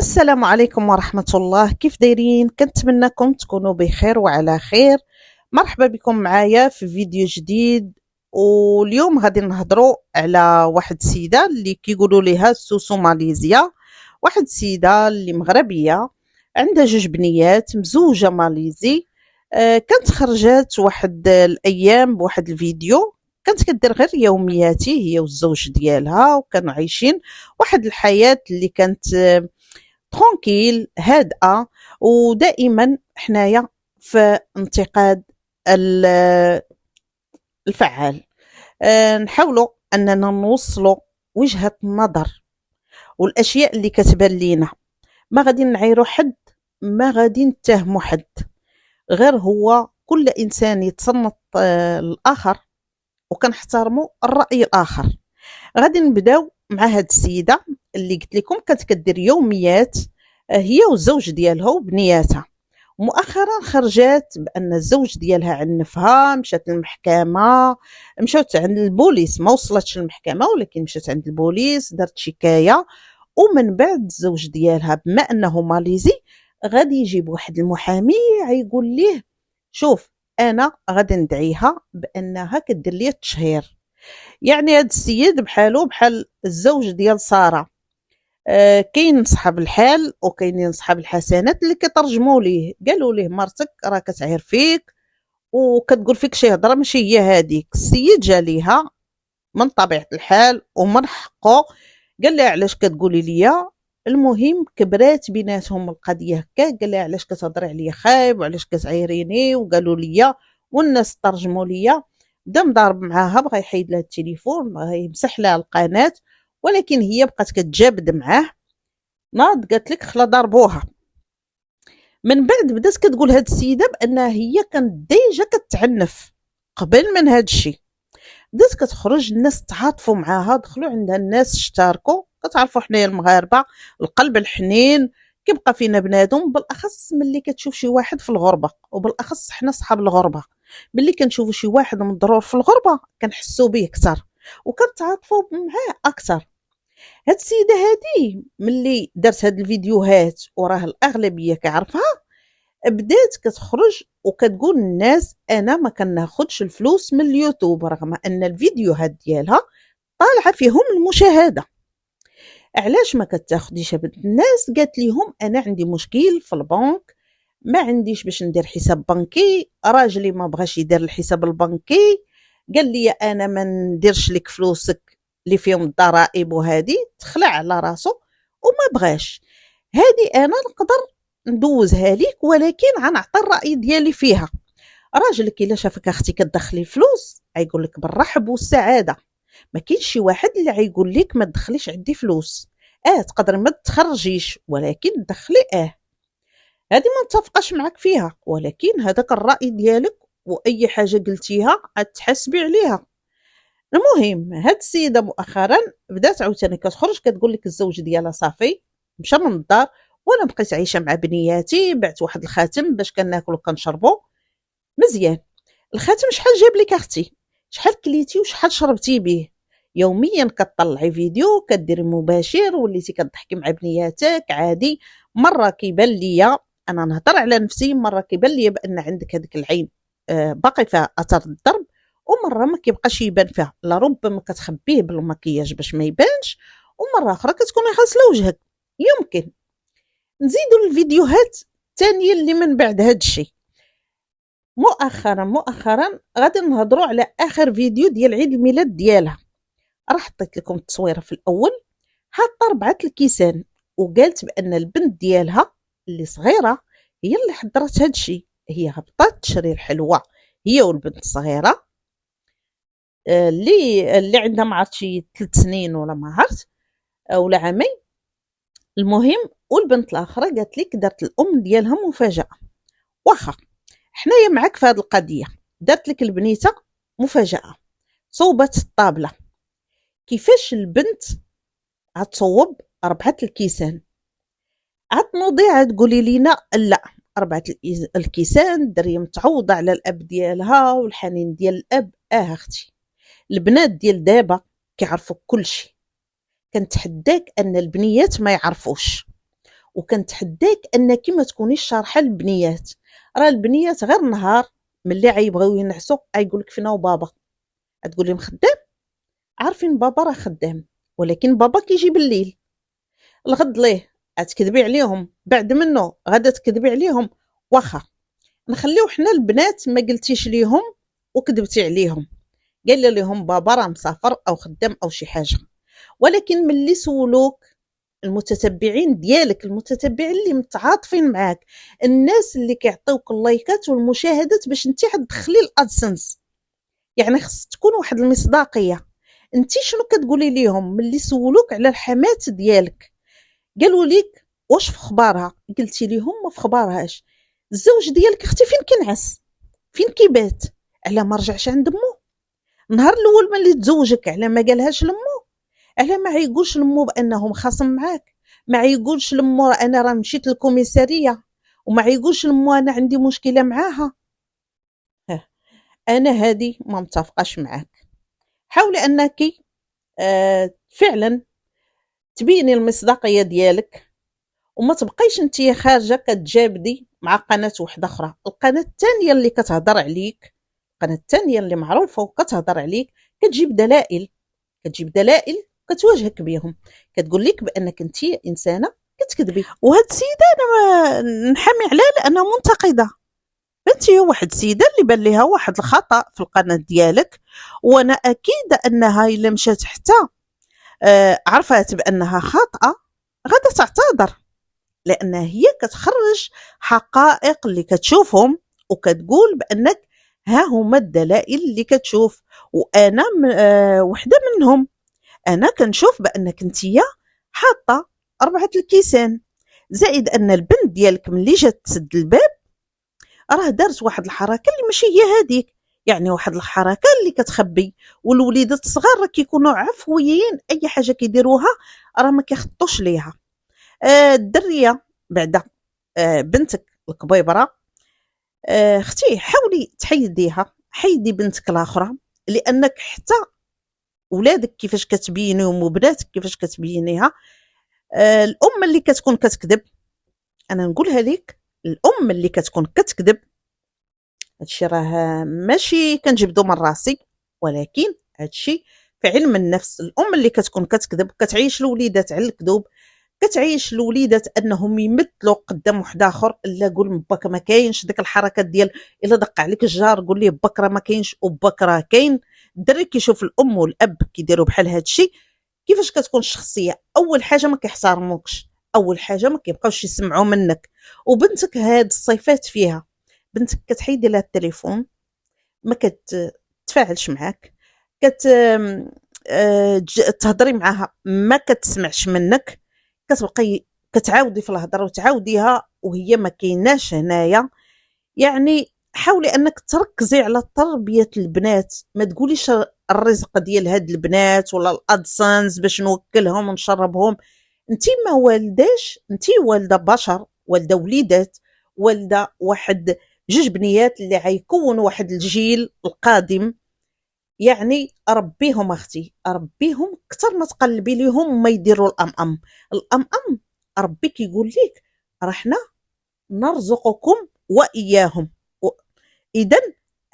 السلام عليكم ورحمة الله، كيف دايرين؟ كنتمنىكم تكونوا بخير وعلى خير. مرحبا بكم معايا في فيديو جديد. واليوم غادي نهضروا على واحد السيدة اللي كيقولوا ليها سوسو ماليزيا. واحد السيدة اللي مغربية عندها جوج بنيات مزوجة ماليزي. كانت خرجت واحد الأيام بواحد الفيديو، كانت كدير غير يومياتي هي والزوج ديالها، وكانوا عايشين واحد الحياة اللي كانت ترونكيل هادئة. ودائما حنايا في انتقاد الفعال. نحاولوا أننا نوصلوا وجهة النظر والأشياء اللي كتبان لينا. ما غادي نعيروا حد، ما غادي نتهموا حد، غير هو كل إنسان يتصنت الآخر وكنحترموا الرأي الآخر. غادي نبداو مع هاد السيدة اللي قلت لكم كانت كدير يوميات هي والزوج ديالها وبنياتها. مؤخرا خرجت بان الزوج ديالها عنفها، مشات للمحكمه، مشات عند البوليس، ما وصلتش للمحكمه ولكن مشات عند البوليس دارت شكايه. ومن بعد الزوج ديالها بما انه ماليزي غادي يجيب واحد المحامي يقول ليه شوف انا غادي ندعيها بانها كدير لي التشهير. يعني هاد السيد بحالو بحال الزوج ديال ساره. كاين صحاب الحال وكاينين صحاب الحسنات اللي كيترجموا ليه، قالوا ليه مرتك راه كتعير فيك وكتقول فيك شي هضره ماشي هي هذيك. السيد جا ليها من طبيعه الحال ومن حقه، قال لها علاش كتقولي ليا. المهم كبرات بيناتهم القضيه هكا، قال لها علاش كتهضري عليا خايب وعلاش كتعيريني، وقالوا ليا والناس ترجموا ليا. بدا مضارب معاها، بغا يحيد لها التليفون، بغا يمسح لها القناه، ولكن هي بقات كتجابد معاه. ناض قالت لك خلا ضربوها. من بعد بدات كتقول هاد السيده بانها هي كانت ديجا كتعنف قبل من هاد الشيء. بدات كتخرج الناس تعاطفوا معاها، دخلوا عندها الناس اشتاركوا. كتعرفوا حنايا المغاربه القلب الحنين كيبقى فينا بنادم، بالاخص ملي كتشوف شي واحد في الغربه، وبالاخص حنا صحاب الغربه ملي كنشوفوا شي واحد مضرور في الغربه كنحسوا به اكثر وكنتعاطفوا معاه اكثر. هاد السيده هادي ملي دارت هاد الفيديوهات وراه الاغلبيه كيعرفها، بدات كتخرج وكتقول للناس انا ما كناخدش الفلوس من اليوتيوب، رغم ان الفيديوهات ديالها طالعه فيهم المشاهده. علاش ما كتاخديش؟ بنت الناس قالت لهم انا عندي مشكل في البنك، ما عنديش باش ندير حساب بنكي، راجلي ما بغاش يدير الحساب البنكي، قال لي انا ما نديرش لك فلوسك اللي فيهم الضرائب، وهذه تخلع على راسو وما بغاش. هذه انا نقدر ندوزها ليك، ولكن غنعطي الراي ديالي فيها. راجلك الا شافك اختي كتدخلي الفلوس غيقول لك بالرحب والسعاده. ما كاينش شي واحد اللي غيقول لك ما تدخليش عندي فلوس. تقدري ما تخرجيش ولكن دخلي. هذه ما نتفقش معك فيها، ولكن هذاك الراي ديالك واي حاجه قلتيها غتحاسبي عليها. المهم هاد السيده مؤخرا بدات عاوتاني كتخرج كتقول لك الزوج ديالها صافي مشى من الدار، وانا بقيت عايشه مع بنياتي، بعت واحد الخاتم باش كناكلو وكنشربو مزيان. الخاتم شحال جاب لك اختي؟ شحال كليتي وشحال شربتي به؟ يوميا كتطلعي فيديو كديري مباشر، وليتي كتضحكي مع بنياتك عادي. مره كيبان ليا، انا نهضر على نفسي، مره كيبان ليا بان عندك هذيك العين باقي فيها اثر الضرب، ومره ما كيبقاش يبان فيها، لربما كتخبيه بالمكياج باش ما يبانش، ومره اخرى كتكوني غاسله وجهك. يمكن نزيدوا الفيديوهات الثانيه اللي من بعد هذا الشيء. مؤخرا غادي نهضروا على اخر فيديو ديال عيد الميلاد ديالها. راه حطيت لكم التصويره في الاول، حاطه 4 الكيسان، وقالت بان البنت ديالها اللي صغيره هي اللي حضرت هذا الشيء. هي هبطت تشري الحلوى هي والبنت الصغيره اللي عندها ما عرفت شي 3 سنين ولا ما عرفت ولا عامين. المهم والبنت الاخرى قالت لك دارت الام ديالها مفاجاه. واخا حنايا معاك في هذه القضيه، دارت لك البنيته مفاجاه، صوبت الطابله. كيفاش البنت غتصوب 4 الكيسان؟ عتنوضي عتقولي لينا لا 4 الكيسان الدريه متعوضه على الاب ديالها والحنين ديال الاب. اختي البنات ديال دابا كيعرفوا كل شيء، كنتحداك ان البنيات ما يعرفوش. وكنتحداك انك ما تكونيش شارحه للبنيات. راه البنيات غير نهار ملي غيبغيو ينعسوا غيقول لك فينا بابا، تقول لهم خدام، عارفين بابا راه خدام، ولكن بابا كيجي بالليل، الغد ليه غتكذبي عليهم، بعد منه غادا تكذبي عليهم. واخا نخليو حنا البنات ما قلتيش ليهم وكذبتي عليهم، قال لهم بابا راه مسافر او خدام او شي حاجه. ولكن ملي سولوك المتتبعين ديالك، المتتبعين اللي متعاطفين معاك، الناس اللي كيعطيوك اللايكات والمشاهدات باش انت تدخلي الادسنس، يعني خص تكون واحد المصداقيه. انت شنو كتقولي ليهم ملي سولوك على الحمات ديالك؟ قالوا لك واش في خبارها؟ قلتي لهم ما في خبارهاش. الزوج ديالك اختي فين كنعس؟ فين كيبات؟ على ما رجعش عند مو؟ النهار الاول ملي تزوجك على ما قالهاش لمو؟ على ما يقولش لمو بانه مخاصم معاك؟ ما يقولش لمو انا راه مشيت للكوميساريه؟ وما يقولش لمو انا عندي مشكله معاها؟ انا هذه ما متفقاش معاك. حاولي انك فعلا تبيني المصداقيه ديالك، وما تبقيش انت خارجه كتجابدي مع قناه واحده اخرى. القناه الثانيه اللي كتهضر عليك، القناه الثانيه اللي معروفه وكتهضر عليك، كتجيب دلائل، كتجيب دلائل كتواجهك بهم، كتقول لك بانك انت انسانه كتكذبي. وهاد السيده انا نحامي عليها لانها منتقده. بنتي واحد السيده اللي بان لها واحد الخطا في القناه ديالك، وانا اكيد انها الا مشات حتى عرفت بانها خاطئه غادا تعتذر، لان هي كتخرج حقائق اللي كتشوفهم وكتقول بانك ها هما الدلائل اللي كتشوف، وانا وحده منهم. انا كنشوف بانك نتيا حاطه 4 الكيسان، زائد ان البنت ديالك ملي جات تسد الباب راه دارت واحد الحركه اللي ماشي هي هذيك، يعني واحد الحركه اللي كتخبي. والوليدات الصغار راه كيكونوا عفويين، اي حاجه كيديروها راه ما كيخطوش ليها. الدريه بعدا بنتك الكبيبره، اختي حاولي تحيديها، حيدي بنتك الاخرى، لانك حتى ولادك كيفاش كتبينيهم وبناتك كيفاش كتبينيها. الام اللي كتكون كتكذب، انا نقولها لك، الام اللي كتكون كتكذب، هادشي راه ماشي كنجبدو من راسي، ولكن هادشي في علم النفس. الام اللي كتكون كتكذب كتعيش الوليدات على الكذوب، كتعيش الوليدات انهم يمثلوا قدام واحد اخر. الا قول باك ما كاينش، ديك الحركه ديال الا دق عليك الجار قول ليه باك راه ما كاينش وباك راه كاين. الدري كيشوف الام والاب كيديروا بحال هادشي، كيفاش كتكون الشخصيه؟ اول حاجه ما كيحترموكش، اول حاجه ما كيبقاوش يسمعوا منك. وبنتك هاد الصفات فيها، بنتك كتحيدي لها التليفون، ما كتفاعلش معاك، كت تهضري معاها ما كتسمعش منك، كتبقاي كتعاودي في الهضره وتعاوديها وهي ما كايناش هنايا. يعني حاولي انك تركزي على تربيه البنات، ما تقوليش الرزق ديال هاد البنات ولا الادسنس باش نوكلهم ونشربهم. انت ما والداش، انت والده بشر، والده وليدات، والده واحد 2 بنيات اللي غيكونوا واحد الجيل القادم. يعني ربيهم اختي، ربيهم اكثر ما تقلبي ليهم وما يديروا الام الام. ربي كيقول لك راه حنا نرزقكم واياهم. اذا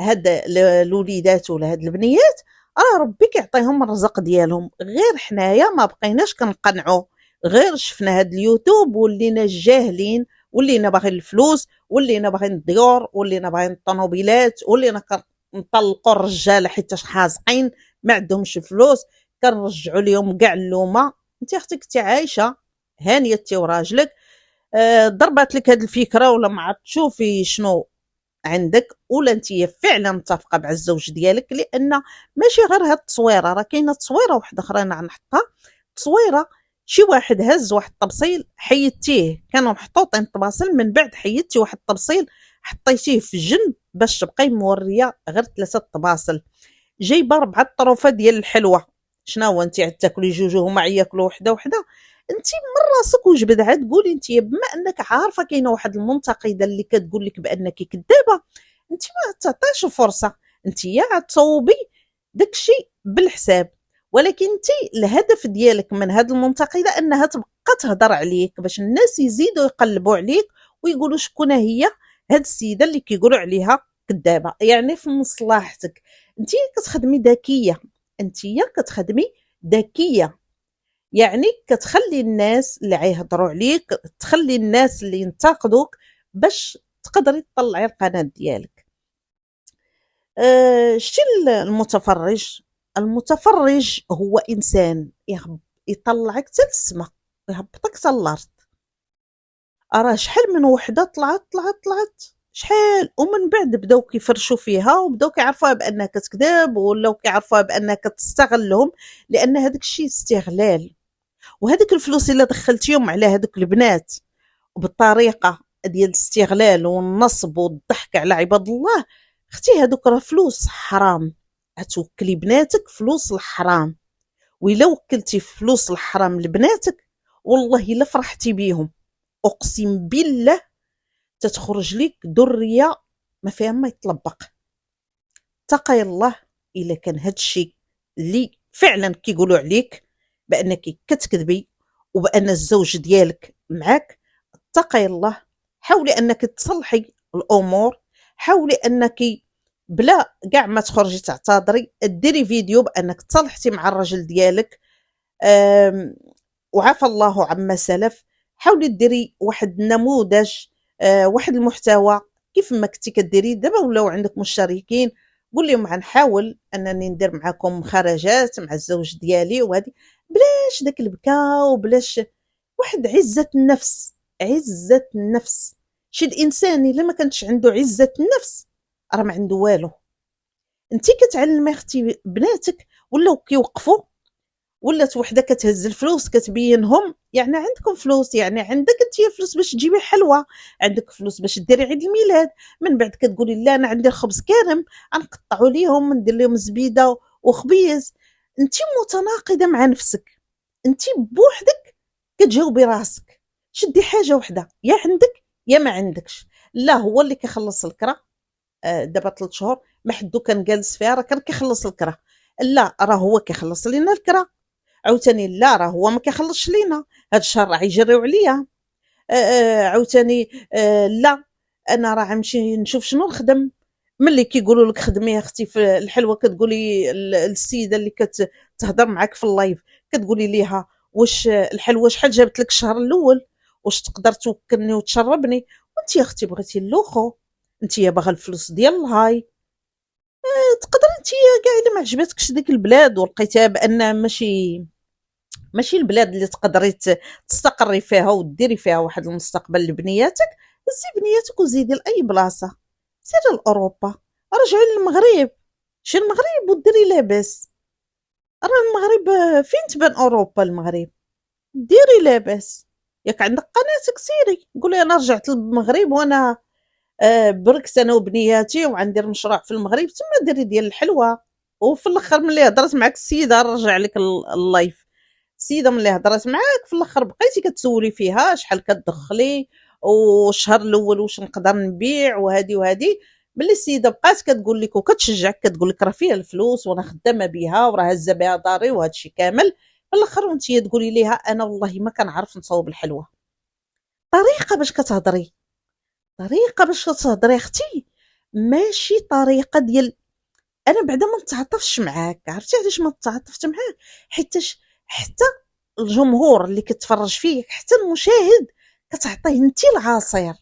هاد الوليدات ولا هاد البنيات ربي كيعطيهم الرزق ديالهم، غير حنايا ما بقيناش كنقنعوا، غير شفنا هاد اليوتيوب ولينا جاهلين، ولينا باغيين الفلوس، ولينا باغيين الديور، ولينا باغيين الطوموبيلات، ولينا نطلقوا الرجاله حيت حازقين ما عندهمش فلوس، كنرجعوا لهم كاع اللومه. انت اختي كنتي عايشه هانيه انت وراجلك، ضربت لك هذه الفكره ولا ما عرفت تشوفي شنو عندك، ولا انت فعلا متفقه مع الزوج ديالك. لان ماشي غير هاد التصويره، راه كاينه تصويره واحده اخرى انا غنحطها، تصويره شي واحد هز واحد الطبسيل حيدتيه، كانوا محطوطين الطباسل من بعد حيدتي واحد الطبسيل حطيتيه في الجنب باش تبقاي موريه غير 3 طباسل، جايبه 4 طروفه ديال الحلوى. شنو هو انت تاكلي جوج وهما ياكلوا وحده وحده؟ انت من راسك وجبد عاد قولي انت، بما انك عارفه كاينه واحد المنتقده اللي كتقول لك بانك كذابه، انت ما تعطيش فرصه، انت عاد تصوبي داكشي بالحساب. ولكن انت الهدف ديالك من هذه المنتقده انها تبقى تهضر عليك باش الناس يزيدوا يقلبوا عليك ويقولوا شكون هي هاد السيده اللي كيقولوا عليها كذابه. يعني في مصلحتك انت كتخدمي ذكيه، انت كتخدمي ذكيه، يعني كتخلي الناس اللي غيهضروا عليك، تخلي الناس اللي ينتقدوك باش تقدري تطلعي القناه ديالك. شتي المتفرج؟ المتفرج هو انسان يطلعك حتى للسما يهبطك حتى الارض. راه شحال من وحده طلعت شحال، ومن بعد بداو كيفرشوا فيها وبداو كيعرفوها بانها كتكذب، ولاو كيعرفوها بانها كتستغلهم، لان هذاك الشيء استغلال. وهذيك الفلوس اللي دخلتيهم على هذوك البنات وبالطريقه ديال الاستغلال والنصب والضحك على عباد الله، اختي هذوك راه فلوس حرام. غتوكلي بناتك فلوس الحرام، وإلا وكلتي فلوس الحرام لبناتك والله الا فرحتي بيهم، اقسم بالله تتخرج لك ذريه ما فيها ما يطلبق. تقي الله الا كان هاد الشيء اللي فعلا كيقولوا عليك بانك كتكذبي وبان الزوج ديالك معك، اتقي الله. حاولي انك تصلحي الامور، حاولي انك بلا كاع ما تخرجي تعتذري ديري فيديو بانك تصلحتي مع الرجل ديالك وعفى الله عما سلف. حاولي ديري واحد النموذج، واحد المحتوى كيف ما كنتي كديري دابا ولاو عندك مشتركين، قول لهم غنحاول انني ندير معكم خرجات مع الزوج ديالي وهذه، بلاش داك البكاء وبلاش واحد عزة النفس. عزة النفس، شي الانسان الا ما كانتش عنده عزة النفس راه ما عنده والو. انت كتعلمي اختي بناتك ولاو كيوقفوا، ولات وحده كتهز الفلوس كتبينهم يعني عندكم فلوس، يعني عندك انت فلوس باش تجيبي حلوى، عندك فلوس باش ديري عيد الميلاد، من بعد كتقولي لا انا عندي الخبز كارم غنقطعوا ليهم ندير لهم زبيده وخبيز. انت متناقضه مع نفسك، انت بوحدك كتجاوبي راسك. شدي حاجه وحده، يا عندك يا ما عندكش. لا هو اللي كيخلص الكرا، دابا 3 شهور ما حدو كان جالس فيها راه كان كيخلص الكرا، لا راه هو كيخلص لينا الكرا. عاوتاني لا راه هو ما كيخلصش لينا، هاد الشهر راه يجريو عليا. عاوتاني لا انا راه غنمشي نشوف شنو نخدم. ملي كيقولوا لك خدمي يا اختي في الحلوه كتقولي السيده اللي كتهضر معاك في اللايف كتقولي ليها واش الحلوه شحال جابت لك الشهر الاول، واش تقدر توكلني وتشربني؟ وانت يا اختي بغيتي اللوخو، انت يا باغا الفلوس ديال الهاي. تقدر انت كاع الا ما عجبتكش ديك البلاد ولقيتها بان ماشي البلاد اللي تقدري تستقري فيها وديري فيها واحد المستقبل لبنياتك، زي بنياتك وزيدي لاي بلاصه، سيري لاوروبا، رجعي للمغرب، شي المغرب وديري لاباس. راه المغرب فين تبان اوروبا؟ المغرب ديري لاباس. ياك عندك قناتك سيري قولي انا رجعت للمغرب وانا بركت انا وبنياتي وغندير مشروع في المغرب، تما ديري ديال الحلوه. وفي الاخر ملي هضرت معك السيده رجع لك اللايف، السيده ملي هضرت معاك في الاخر بقيتي كتسولي فيها شحال كتدخلي والشهر الاول واش نقدر نبيع وهذه وهذه. ملي السيده بقات كتقول لك وكتشجعك كتقول لك راه فيها الفلوس وانا خدامه بها وراه هزه بها داري وهذا الشيء كامل، في الاخر وانت تقولي ليها انا والله ما كنعرف نصاوب الحلوه. طريقه باش كتهضري، طريقه باش كتهضري اختي، ماشي طريقه ديال انا بعدا ما نتعاطفش معاك. عرفتي علاش ما تعاطفت معاك؟ حيتاش حتى الجمهور اللي كتفرج فيك حتى المشاهد كتعطيه انت العصير.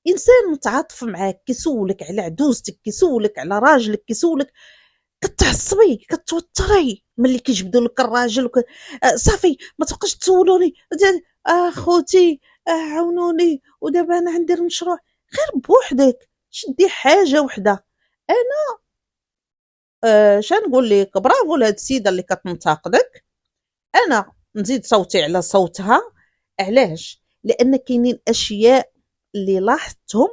انسان متعاطف معاك كيسولك على عدوزتك، كيسولك على راجلك، كيسولك كتعصبي كتوتري ملي كيجبدوا لك الراجل صافي ما تبقاش تسولوني خوتي عاونوني ودابا انا غندير مشروع. غير بوحدك شدي حاجه وحده. انا شنقول لك برافو لهاد السيده اللي كتنتقدك، انا نزيد صوتي على صوتها. علاش؟ لان كاينين اشياء اللي لاحظتهم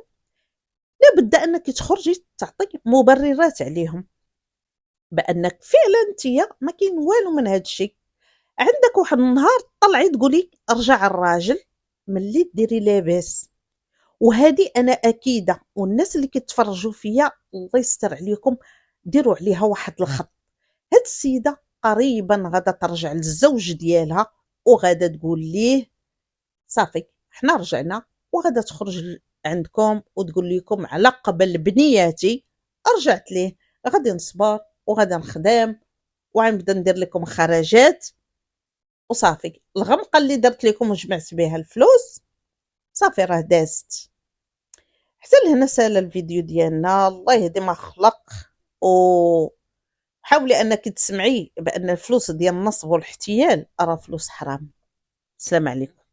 لابد انك تخرجي تعطي مبررات عليهم بانك فعلا انت ما كاين والو من هاد الشيء. عندك واحد النهار طلعي تقولي رجع الراجل ملي ديري لاباس، وهذه انا اكيده والناس اللي كيتفرجوا فيا الله يستر عليكم ديروا عليها واحد الخط. هاد السيده قريبا غادا ترجع للزوج ديالها وغادا تقول ليه صافي حنا رجعنا، وغادا تخرج عندكم وتقول لكم على قبل بنياتي رجعت ليه، غادي نصبر وغادا نخدم وغنبدا ندير لكم خرجات وصافي. الغمقه اللي درت لكم وجمعت بها الفلوس صافي راه دازت. حتى لهنا سال الفيديو ديالنا. الله يهدي ما خلق. وحاولي انك تسمعي بان الفلوس ديال النصب والاحتيال راه فلوس حرام. السلام عليكم.